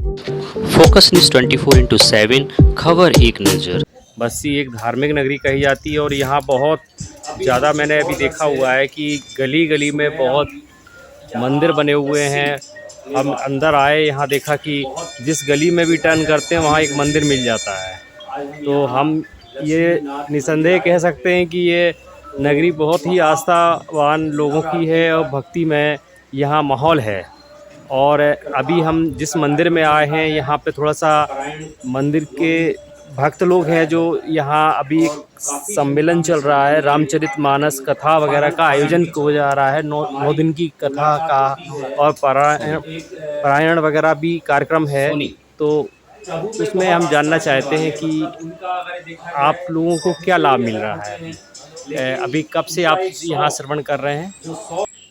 Focus news 24/7 खबर एक नज़र। बस्सी एक धार्मिक नगरी कही जाती है और यहाँ बहुत ज़्यादा मैंने अभी देखा हुआ है कि गली गली में बहुत मंदिर बने हुए हैं। हम अंदर आए, यहाँ देखा कि जिस गली में भी टर्न करते हैं वहाँ एक मंदिर मिल जाता है। तो हम ये निसंदेह कह सकते हैं कि ये नगरी बहुत ही आस्थावान लोगों की है और भक्तिमय यहाँ माहौल है। और अभी हम जिस मंदिर में आए हैं यहाँ पे थोड़ा सा मंदिर के भक्त लोग हैं जो यहाँ अभी एक सम्मेलन चल रहा है, रामचरितमानस कथा वगैरह का आयोजन किया जा रहा है। 9 दिन की कथा का और पारायण वगैरह भी कार्यक्रम है। तो उसमें हम जानना चाहते हैं कि आप लोगों को क्या लाभ मिल रहा है। अभी कब से आप यहाँ श्रवण कर रहे हैं?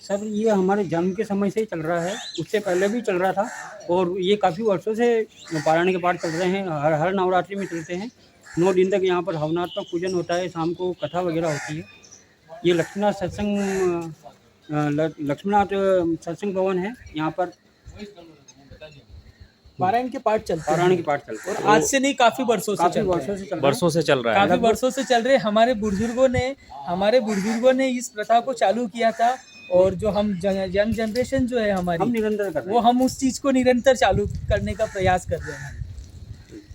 सर ये हमारे जन्म के समय से ही चल रहा है, उससे पहले भी चल रहा था और ये काफ़ी वर्षों से पारायण के पाठ चल रहे हैं। हर नवरात्रि में चलते हैं। 9 दिन तक यहाँ पर हवनात्मक पूजन होता है, शाम को कथा वगैरह होती है। ये लक्ष्मीनाथ सत्संग भवन है। यहाँ पर पारायण के पाठ चलते हैं और आज से नहीं, काफी वर्षों से चल रहे हैं। वर्षों से चल रहा है। काफी वर्षों से चल रहे हैं। हमारे बुजुर्गों ने इस प्रथा को चालू किया था और जो हम यंग जनरेशन जो है हमारी, हम निरंतर कर रहे हैं। वो हम उस चीज को निरंतर चालू करने का प्रयास कर रहे हैं।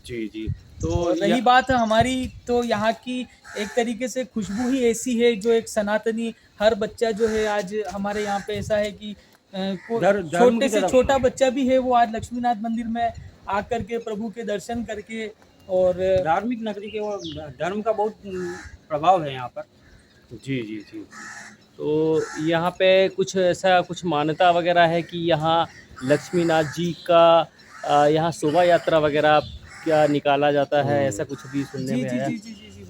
जी जी। तो रही बात हमारी, तो यहाँ की एक तरीके से खुशबू ही ऐसी है जो एक सनातनी, हर बच्चा जो है आज हमारे यहाँ पे ऐसा है कि छोटे से छोटा बच्चा भी है वो आज लक्ष्मीनाथ मंदिर में आकर के प्रभु के दर्शन करके, और धार्मिक नगरी के वो धर्म का बहुत प्रभाव है यहाँ पर। जी जी जी। तो यहाँ पे कुछ मान्यता वगैरह है कि यहाँ लक्ष्मीनाथ जी का यहाँ शोभा यात्रा वगैरह क्या निकाला जाता है, ऐसा कुछ भी सुनने में आया।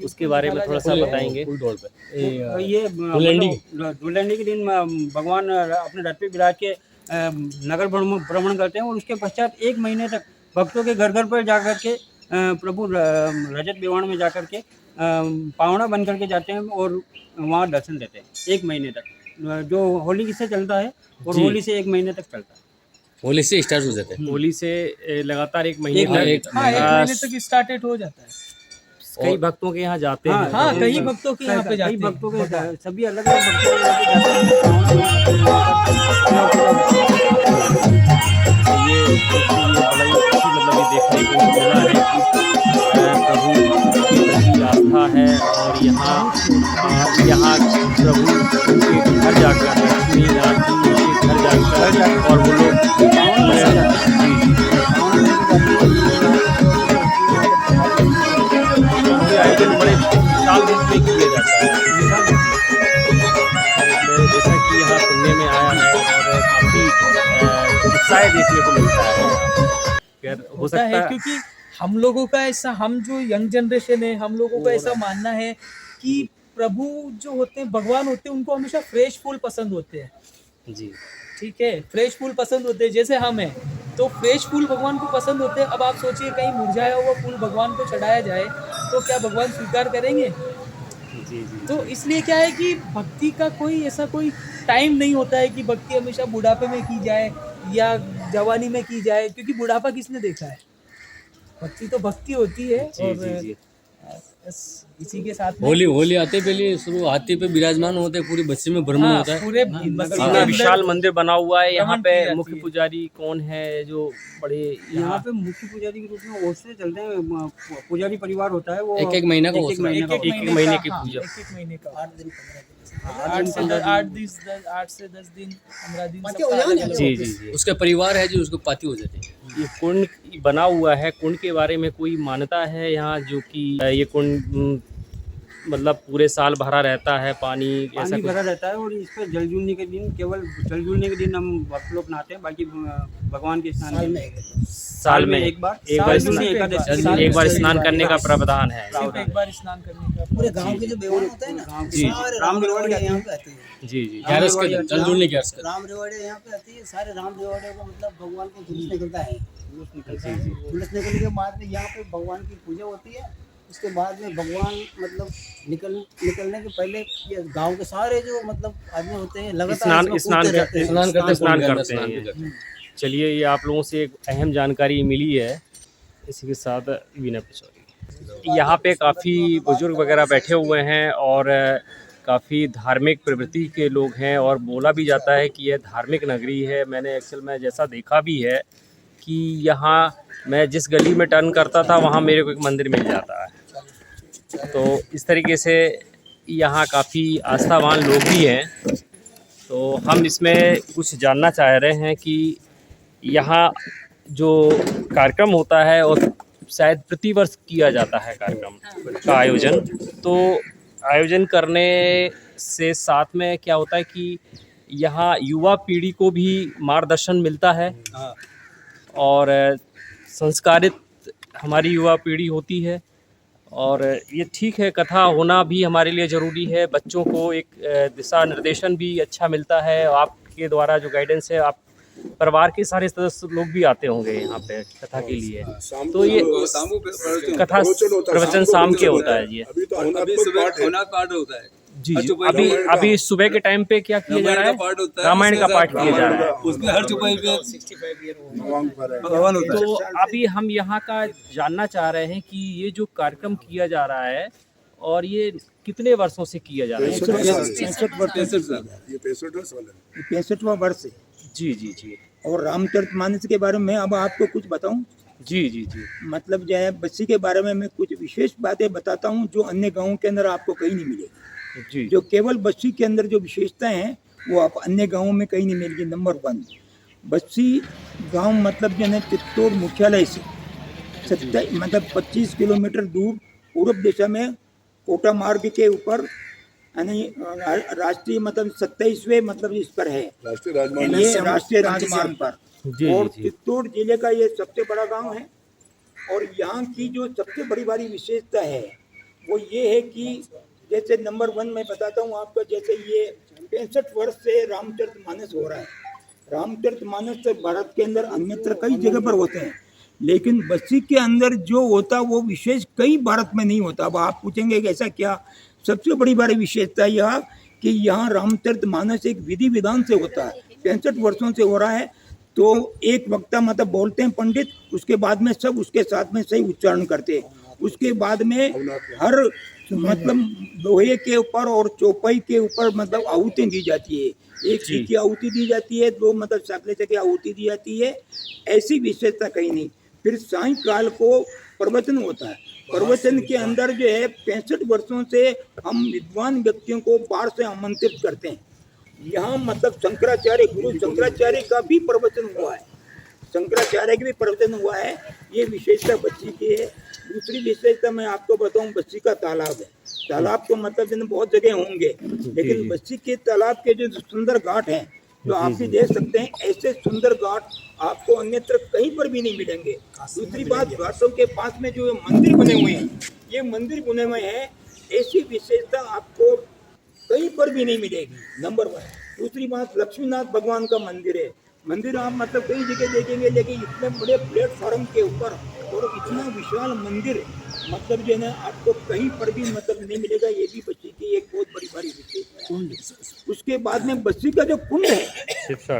उसके बारे में थोड़ा सा बताएंगे। ये धुलंडी के दिन भगवान अपने रथ पे विराज के नगर भ्रमण करते हैं और उसके पश्चात 1 महीने तक भक्तों के घर घर पर जाकर के प्रभु रजत बेवाण में जाकर के पावना बन करके जाते हैं और वहाँ दर्शन देते हैं 1 महीने तक। जो होली से चलता है और होली से 1 महीने तक चलता है। होली से स्टार्ट हो जाते हैं। होली से लगातार 1 महीने एक महीने तक स्टार्टेड हो जाता है। कई भक्तों के यहाँ जाते हैं। हाँ, कई भक्तों के यहाँ पे जाते हैं। भक्तों के सभी अलग अलग भक्तों के यहाँ पे जाते हैं। ये बड़ा ही अच्छी मतलब ये देखने को मिला है कि प्रभु की प्रति आस्था है और यहाँ प्रभु के घर जाकर लक्ष्मीनाथ जी के घर जाकर और वो लोग आयोजन बड़े विशाल रूप में किया जाता है। जैसा कि यहाँ सुनने में आया है और काफ़ी उत्साह देखने को मिलता है। खैर हो सकता है क्योंकि हम लोगों का ऐसा, हम जो यंग जनरेशन है, हम लोगों का ऐसा मानना है कि प्रभु जो होते हैं, भगवान होते हैं, उनको हमेशा फ्रेश फूल पसंद होते हैं। जी ठीक है, फ्रेश फूल पसंद होते हैं। जैसे हम हैं तो फ्रेश फूल भगवान को पसंद होते हैं। अब आप सोचिए कहीं मुरझाया हुआ फूल भगवान को चढ़ाया जाए तो क्या भगवान स्वीकार करेंगे? जी जी। तो इसलिए क्या है कि भक्ति का कोई टाइम नहीं होता है कि भक्ति हमेशा बुढ़ापे में की जाए या जवानी में की जाए, क्योंकि बुढ़ापा किसने देखा है? भक्ति तो भक्ति होती है। जी, और जी, जी। इसी के साथ में होली आते पहले शुरू हाथी पे विराजमान होते हैं, पूरी बस्ती में भ्रमण होता है। पूरे इतना विशाल मंदिर बना हुआ है। यहाँ पे मुख्य पुजारी कौन है जो बड़े यहाँ पे मुख्य पुजारी के रूप में ओसरे चलते हैं। पुजारी परिवार होता है वो एक महीना का एक महीने की पूजा। 1 महीने का 8 से 10 दिन 15 दिन। जी जी जी। उसका परिवार है जो उसको पाती हो जाती है। ये कुंड बना हुआ है, कुंड के बारे में कोई मान्यता है यहाँ जो कि ये कुंड मतलब पूरे साल भरा रहता है, पानी ऐसा भरा रहता है और इस पर जल जुड़ने के दिन, केवल जल जुड़ने के दिन हम भक्त लोग नहाते हैं। बाकी भगवान के स्नान साल में एक बार स्नान करने का प्रावधान है। सिर्फ एक बार स्नान करने का। पूरे गांव के जो बेवान होते हैं ना, जी राम रेवाड़े यहाँ पे आते हैं। जी जी। ग्यारस के दिन जल जुड़ने ग्यारस का राम रेवाड़े यहाँ पे आती है। सारे राम रेवाड़े का मतलब भगवान को जुलूस निकलता है। जुलूस निकलने के बाद में यहाँ पे भगवान की पूजा होती है। उसके बाद में भगवान मतलब निकलने के पहले ये गांव के सारे जो मतलब आदमी होते हैं लगातार स्नान करते हैं। चलिए, ये आप लोगों से एक अहम जानकारी मिली है। इसी के साथ वीना पिछौरी, यहाँ पे काफ़ी बुजुर्ग वगैरह बैठे हुए हैं और काफ़ी धार्मिक प्रवृत्ति के लोग हैं और बोला भी जाता है कि यह धार्मिक नगरी है। मैंने एक्चुअल में जैसा देखा भी है कि यहाँ मैं जिस गली में टर्न करता था वहाँ मेरे को एक मंदिर मिल जाता है। तो इस तरीके से यहाँ काफ़ी आस्थावान लोग भी हैं। तो हम इसमें कुछ जानना चाह रहे हैं कि यहाँ जो कार्यक्रम होता है और शायद प्रतिवर्ष किया जाता है कार्यक्रम का आयोजन, तो आयोजन करने से साथ में क्या होता है कि यहाँ युवा पीढ़ी को भी मार्गदर्शन मिलता है और संस्कारित हमारी युवा पीढ़ी होती है। और ये ठीक है, कथा होना भी हमारे लिए ज़रूरी है। बच्चों को एक दिशा निर्देशन भी अच्छा मिलता है। आपके द्वारा जो गाइडेंस है, आप परिवार के सारे सदस्य लोग भी आते होंगे यहाँ पे कथा के लिए। तो ये कथा प्रवचन शाम के होता है जी। जी जी, अभी सुबह के टाइम पे क्या किया जा रहा है? रामायण का पाठ किया जा रहा है। उसमें हर चौपाई पे 65 भगवान होता है। तो अभी हम यहाँ का जानना चाह रहे हैं कि ये जो कार्यक्रम किया जा रहा है और ये कितने वर्षों से किया जा रहा है? 65वां वर्ष है। जी जी जी। और रामचरितमानस के बारे में अब आपको कुछ बताऊं? जी जी जी। मतलब जो है बस्सी के बारे में मैं कुछ विशेष बातें बताता हूं जो अन्य गांवों के अंदर आपको कहीं नहीं मिलेगी। जी। जो केवल बस्सी के अंदर जो विशेषताएं हैं वो आप अन्य गांवों में कहीं नहीं मिलेगी। नंबर 1, बस्सी गांव मतलब जो है चित्तौड़ मुख्यालय से 25 किलोमीटर दूर पूर्व दिशा में कोटा मार्ग के ऊपर यानी राष्ट्रीय मतलब 27वें मतलब इस पर है, ये राष्ट्रीय राजमार्ग पर। और चित्तौड़ जिले का ये सबसे बड़ा गांव है। और यहाँ की जो सबसे बड़ी विशेषता है वो ये है कि जैसे नंबर 1 मैं बताता हूँ आपको, जैसे ये 65 वर्ष से रामचरितमानस हो रहा है। रामचरितमानस भारत के अंदर अन्यत्र कई जगह पर होते हैं, लेकिन बस्सी के अंदर जो होता वो विशेष कई भारत में नहीं होता। अब आप पूछेंगे कि ऐसा क्या? सबसे बड़ी विशेषता यह कि यहाँ रामचरितमानस एक विधि विधान से होता है। 65 वर्षों से हो रहा है। तो एक वक्ता मतलब बोलते हैं पंडित, उसके बाद में सब उसके साथ में सही उच्चारण करते हैं। उसके बाद में हर मतलब लोहे के ऊपर और चौपाई के ऊपर मतलब आहुति दी जाती है। एक चीज की आहुति दी जाती है, 2 मतलब सकले की आहुति दी जाती है। ऐसी विशेषता कहीं नहीं। फिर सायंकाल को प्रवचन होता है। प्रवचन के अंदर जो है 65 वर्षों से हम विद्वान व्यक्तियों को बाहर से आमंत्रित करते हैं। यहाँ मतलब शंकराचार्य, गुरु शंकराचार्य का भी प्रवचन हुआ है। शंकराचार्य का भी प्रवचन हुआ है। ये विशेषता बस्सी की है। दूसरी विशेषता मैं आपको बताऊं, बस्सी का तालाब है। तालाब तो मतलब बहुत जगह होंगे, लेकिन बस्सी के तालाब के जो सुंदर घाट हैं जो आप भी देख सकते हैं, ऐसे सुंदर घाट आपको अन्यत्र कहीं पर भी नहीं मिलेंगे। दूसरी बात, घाटों के पास में जो मंदिर बने हुए हैं, ये मंदिर बने हुए हैं, ऐसी विशेषता आपको कहीं पर भी नहीं मिलेगी। नंबर 1। दूसरी बात, लक्ष्मीनाथ भगवान का मंदिर है। मंदिर आप मतलब कई जगह देखेंगे, लेकिन इतने बड़े प्लेटफॉर्म के ऊपर और इतना विशाल मंदिर मतलब जो है ना आपको कहीं पर भी मतलब नहीं मिलेगा। ये भी बस्सी की एक बहुत बड़ी विशेषता। उसके बाद में बस्सी का जो कुंड है,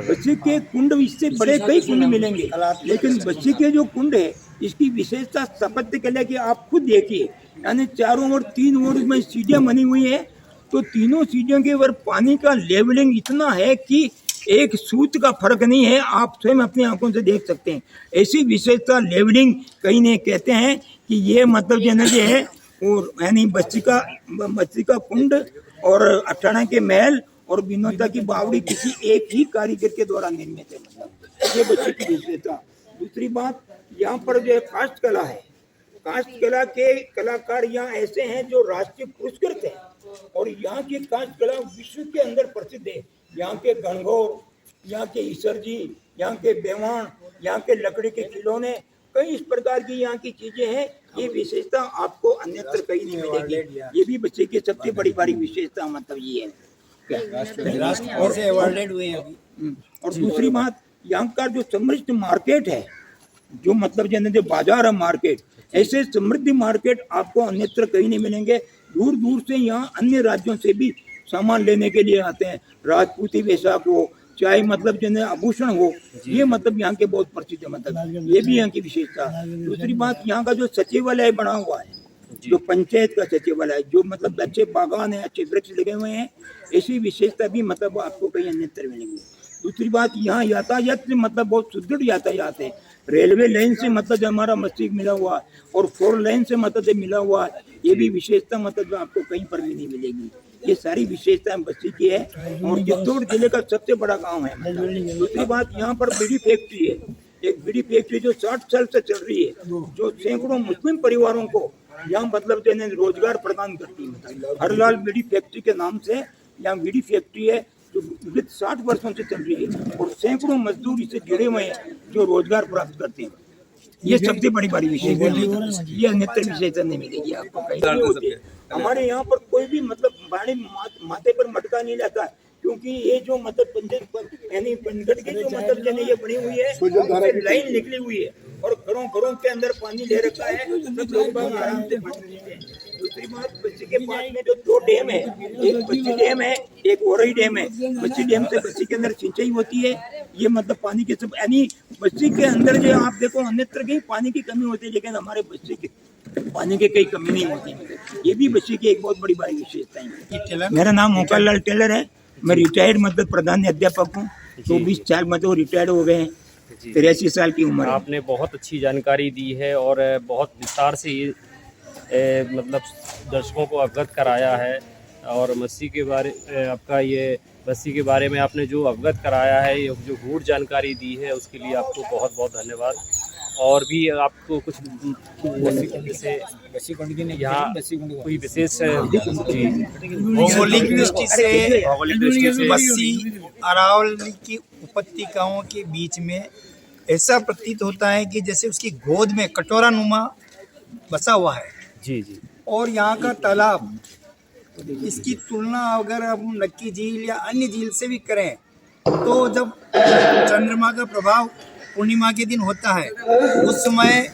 बस्सी के कुंड इससे बड़े कई कुंड मिलेंगे, लेकिन बस्सी के जो कुंड है इसकी विशेषता स्थापत्य कला की आप खुद देखिए। यानी चारों ओर 3 ओर में सीढ़ियाँ बनी हुई है, तो तीनों सीढ़ियों के ऊपर पानी का लेवलिंग इतना है कि एक सूत का फर्क नहीं है। आप स्वयं अपनी आंखों से देख सकते हैं। ऐसी विशेषता लेवलिंग कहीं नहीं कहते हैं कि ये मतलब जो है और यानी बस्सी का कुंड और 18 के महल और विनोदा की बावड़ी किसी एक ही कारीगर के द्वारा निर्मित है। मतलब ये बस्सी की विशेषता। दूसरी बात, यहाँ पर जो है काष्ठ कला है। काष्ठ कला के कलाकार यहाँ ऐसे हैं जो राष्ट्रीय पुरस्कृत हैं। और यहाँ की काष्ठ कला विश्व के अंदर प्रसिद्ध है। यहाँ के गणगौर, यहाँ के ईसर जी, यहाँ के बेवान, यहाँ के लकड़ी के खिलौने, कई इस प्रकार की यहाँ की चीजें हैं। ये विशेषता आपको अन्यत्र कहीं नहीं मिलेगी। ये भी बच्चे की सबसे बड़ी विशेषता मतलब ये है। और दूसरी बात, यहाँ का जो समृद्ध मार्केट है, जो मतलब जो बाजार है मार्केट, ऐसे समृद्ध मार्केट आपको अन्यत्र कहीं नहीं मिलेंगे। दूर से यहाँ अन्य राज्यों से भी सामान लेने के लिए आते हैं। राजपूती वैशाख हो, चाहे मतलब जो है आभूषण हो, ये मतलब यहाँ के बहुत प्रसिद्ध है, मतलब ये भी यहाँ की विशेषता। दूसरी बात, यहाँ का जो सचिवालय बना हुआ है, जो पंचायत का सचिवालय, जो मतलब अच्छे बागान है, अच्छे वृक्ष लगे हुए हैं, ऐसी विशेषता भी मतलब आपको कहीं अन्यत्र मिलेंगी। दूसरी बात, यहाँ यातायात से मतलब बहुत सुदृढ़ यातायात है। रेलवे लाइन से मतलब जो हमारा मस्जिद मिला हुआ है और 4 लाइन से मतलब जो मिला हुआ है, ये भी विशेषता मतलब जो आपको कहीं पर भी नहीं मिलेगी। ये सारी विशेषताएं बस्ती की है और चित्तौड़ जिले का सबसे बड़ा गांव है। दूसरी बात, यहाँ पर बीड़ी फैक्ट्री है, एक बीड़ी फैक्ट्री जो 60 साल से चल रही है, जो सैकड़ों मुस्लिम परिवारों को यहाँ मतलब जो है रोजगार प्रदान करती है। हरलाल बीड़ी फैक्ट्री के नाम से यहाँ बीड़ी फैक्ट्री है जो विगत 60 वर्षों से चल रही है और सैकड़ों मजदूर इससे जुड़े हुए हैं जो रोजगार प्राप्त करते हैं। ये सबसे बड़ी विशेषता है, ये अन्यत्र विशेषता नहीं मिलेगी आपको कहीं। हमारे यहाँ पर कोई भी मतलब बाणी माथे पर मटका नहीं जाता, क्योंकि ये जो मतलब पंचायत यानी पंचगढ़ की जो मतलब ये बनी हुई है, लाइन निकली हुई है और घरों के अंदर पानी ले रखा है, सब लोग आराम से पानी लेते हैं। दूसरी बात, बस्ती के पास में जो 2 डैम है, एक बस्ती डैम है, एक ओरई डैम है। बस्ती डैम से बस्ती के अंदर सिंचाई होती है। ये मतलब पानी के सब यानी बस्ती के अंदर जो आप देखो अन्यत्र कहीं पानी की कमी होती है, लेकिन हमारे बस्ती के पानी की कहीं कमी नहीं होती। ये भी बस्ती की एक बहुत बड़ी विशेषता है। मेरा नाम मोहकल लाल टेलर है, मैं रिटायर्ड मतलब प्रधान अध्यापक हूँ। 24 साल मतलब रिटायर्ड हो गए हैं, 83 साल की उम्र। आपने बहुत अच्छी जानकारी दी है और बहुत विस्तार से ये मतलब दर्शकों को अवगत कराया है। और मस्जिद के बारे आपका ये मस्जिद के बारे में आपने जो अवगत कराया है, ये जो गूढ़ जानकारी दी है, उसके लिए आपको बहुत बहुत धन्यवाद। और भी आपको कुछ जैसे यहाँ कोई विशेष भौगोलिक दृष्टि से बस्सी अरावली की उपत्यकाओं के बीच में ऐसा प्रतीत होता है कि जैसे उसकी गोद में कटोरा नुमा बसा हुआ है। जी जी। और यहाँ का तालाब, इसकी तुलना अगर हम नक्की झील या अन्य झील से भी करें, तो जब चंद्रमा का प्रभाव पूर्णिमा के दिन होता है, उस समय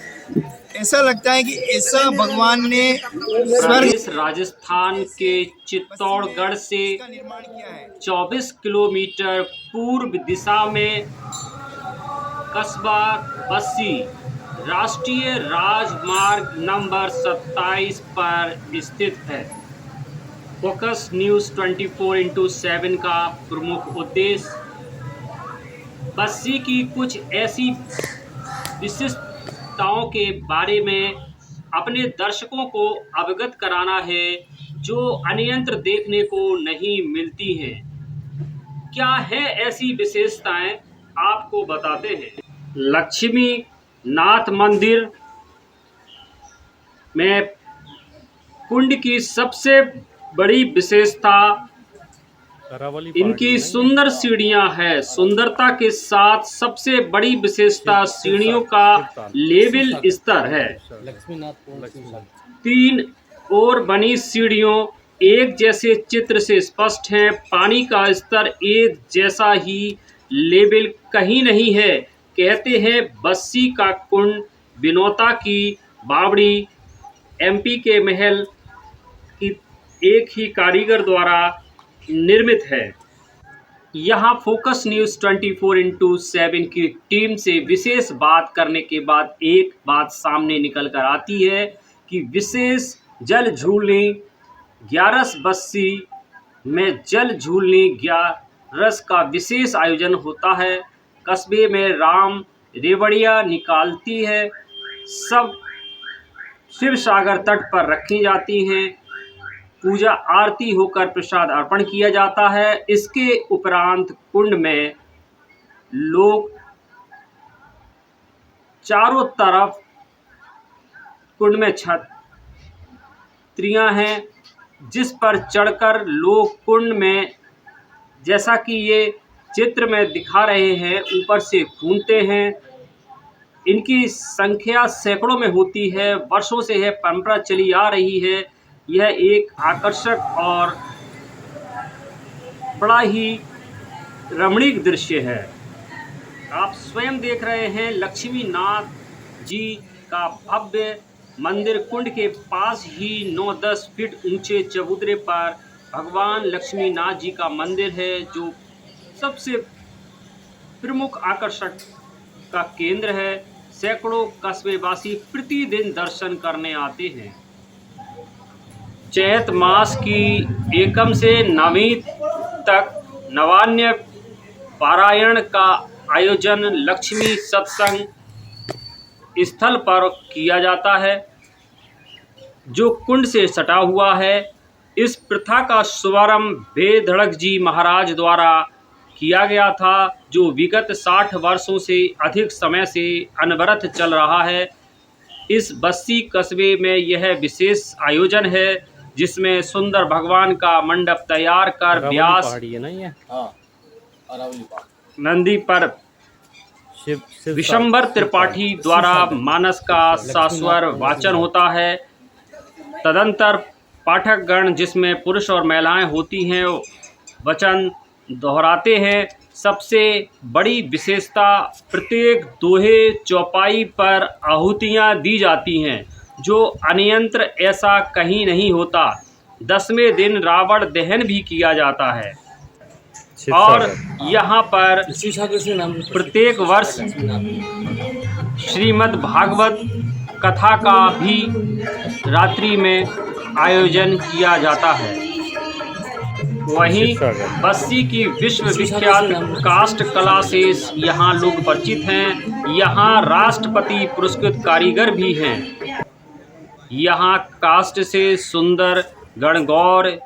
ऐसा लगता है कि ऐसा भगवान ने प्रदेश राजस्थान के चित्तौड़गढ़ से निर्माण किया है। 24 किलोमीटर पूर्व दिशा में कस्बा बस्सी राष्ट्रीय राजमार्ग नंबर 27 पर स्थित है। फोकस न्यूज़ 24/7 का प्रमुख उद्देश्य बस्सी की कुछ ऐसी विशिष्टताओं के बारे में अपने दर्शकों को अवगत कराना है जो अन्यत्र देखने को नहीं मिलती हैं। क्या है ऐसी विशेषताएं, आपको बताते हैं। लक्ष्मी नाथ मंदिर में कुंड की सबसे बड़ी विशेषता इनकी सुंदर सीढ़ियां है। सुंदरता के साथ सबसे बड़ी विशेषता सीढ़ियों का लेवल स्तर है। 3 ओर बनी सीढ़ियों एक जैसे चित्र से स्पष्ट है। पानी का स्तर एक जैसा ही लेवल कहीं नहीं है। कहते हैं बस्सी का कुंड बिनौता की बावड़ी एमपी के महल की एक ही कारीगर द्वारा निर्मित है। यहाँ फोकस न्यूज़ 24/7 की टीम से विशेष बात करने के बाद एक बात सामने निकल कर आती है कि विशेष जल झूलने 11 बस्सी में जल झूलने 11 का विशेष आयोजन होता है। कस्बे में राम रेवड़ियाँ निकालती है, सब शिव सागर तट पर रखी जाती हैं। पूजा आरती होकर प्रसाद अर्पण किया जाता है। इसके उपरांत कुंड में लोग चारों तरफ कुंड में छतरियां हैं जिस पर चढ़कर लोग कुंड में, जैसा कि ये चित्र में दिखा रहे हैं, ऊपर से घूमते हैं। इनकी संख्या सैकड़ों में होती है। वर्षों से यह परंपरा चली आ रही है। यह एक आकर्षक और बड़ा ही रमणीक दृश्य है। आप स्वयं देख रहे हैं लक्ष्मी नाथ जी का भव्य मंदिर। कुंड के पास ही 9-10 फीट ऊंचे चबूतरे पर भगवान लक्ष्मी नाथ जी का मंदिर है, जो सबसे प्रमुख आकर्षण का केंद्र है। सैकड़ों कस्बेवासी प्रतिदिन दर्शन करने आते हैं। चैत मास की एकम से नवीं तक नवान्य पारायण का आयोजन लक्ष्मी सत्संग स्थल पर किया जाता है, जो कुंड से सटा हुआ है। इस प्रथा का शुभारंभ बेधड़क जी महाराज द्वारा किया गया था, जो विगत 60 वर्षों से अधिक समय से अनवरत चल रहा है। इस बस्सी कस्बे में यह विशेष आयोजन है, जिसमें सुंदर भगवान का मंडप तैयार कर व्यास नंदी पर विशंबर त्रिपाठी द्वारा मानस का शाश्वर वाचन होता है। तदंतर पाठकगण, जिसमें पुरुष और महिलाएं होती हैं, वचन दोहराते हैं। सबसे बड़ी विशेषता, प्रत्येक दोहे चौपाई पर आहुतियां दी जाती हैं, जो अन्यंत्र ऐसा कहीं नहीं होता। 10वें दिन रावण दहन भी किया जाता है और यहाँ पर प्रत्येक वर्ष श्रीमद् भागवत कथा का भी रात्रि में आयोजन किया जाता है। वहीं बस्सी की विश्व विख्यात काष्ठ कला से यहाँ लोग परिचित हैं। यहाँ राष्ट्रपति पुरस्कृत कारीगर भी हैं। यहाँ काष्ठ से सुंदर गणगौर,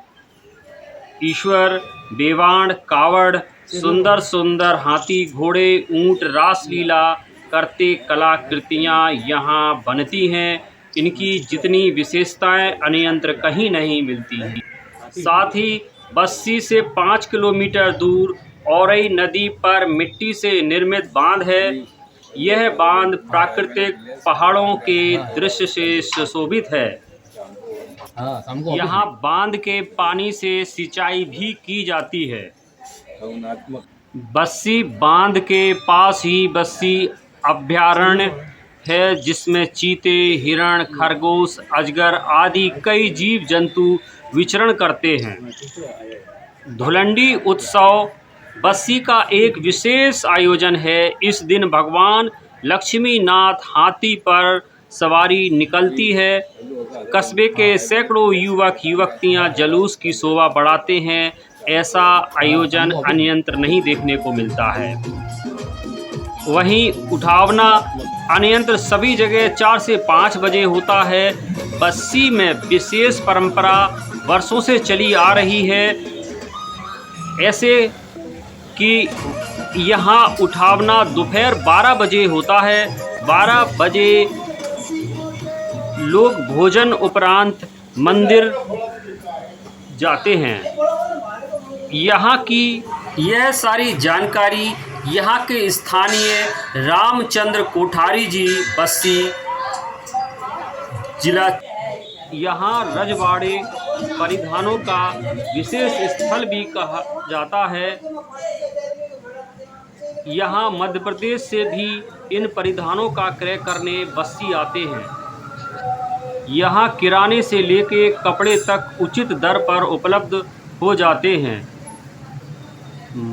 ईश्वर, बेवाण, कावड़, सुंदर सुंदर हाथी, घोड़े, ऊंट रासलीला करते कलाकृतियाँ यहाँ बनती हैं। इनकी जितनी विशेषताएं अन्यंत्र कहीं नहीं मिलती हैं। साथ ही बस्सी से 5 किलोमीटर दूर औरई नदी पर मिट्टी से निर्मित बांध है। यह बांध प्राकृतिक पहाड़ों के दृश्य से सुशोभित है। यहाँ बांध के पानी से सिंचाई भी की जाती है। बस्सी बांध के पास ही बस्सी अभयारण्य है, जिसमें चीते, हिरण, खरगोश, अजगर आदि कई जीव जंतु विचरण करते हैं। धुलंडी उत्सव बस्सी का एक विशेष आयोजन है। इस दिन भगवान लक्ष्मी नाथ हाथी पर सवारी निकलती है। कस्बे के सैकड़ों युवक युवतियां जुलूस की शोभा बढ़ाते हैं। ऐसा आयोजन अन्यंत्र नहीं देखने को मिलता है। वहीं उठावना अन्यंत्र सभी जगह 4 से 5 बजे होता है। बस्सी में विशेष परंपरा वर्षों से चली आ रही है, ऐसे कि यहाँ उठावना दोपहर 12 बजे होता है। 12 बजे लोग भोजन उपरांत मंदिर जाते हैं। यहाँ की यह सारी जानकारी यहाँ के स्थानीय रामचंद्र कोठारी जी, बस्सी जिला। यहाँ रजवाड़े परिधानों का विशेष स्थल भी कहा जाता है। यहाँ मध्य प्रदेश से भी इन परिधानों का क्रय करने बस्सी आते हैं। यहाँ किराने से लेके कपड़े तक उचित दर पर उपलब्ध हो जाते हैं।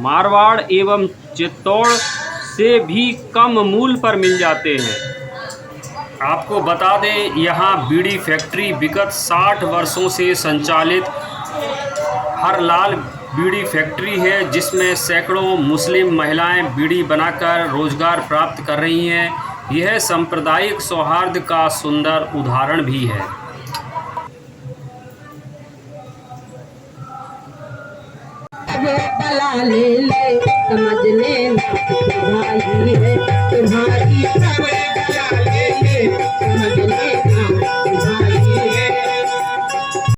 मारवाड़ एवं चित्तौड़ से भी कम मूल्य पर मिल जाते हैं। आपको बता दें, यहाँ बीड़ी फैक्ट्री विगत 60 वर्षों से संचालित हरलाल बीड़ी फैक्ट्री है, जिसमें सैकड़ों मुस्लिम महिलाएं बीड़ी बनाकर रोजगार प्राप्त कर रही हैं। यह सांप्रदायिक सौहार्द का सुंदर उदाहरण भी है। समझ लेना भाई है तुम्हारी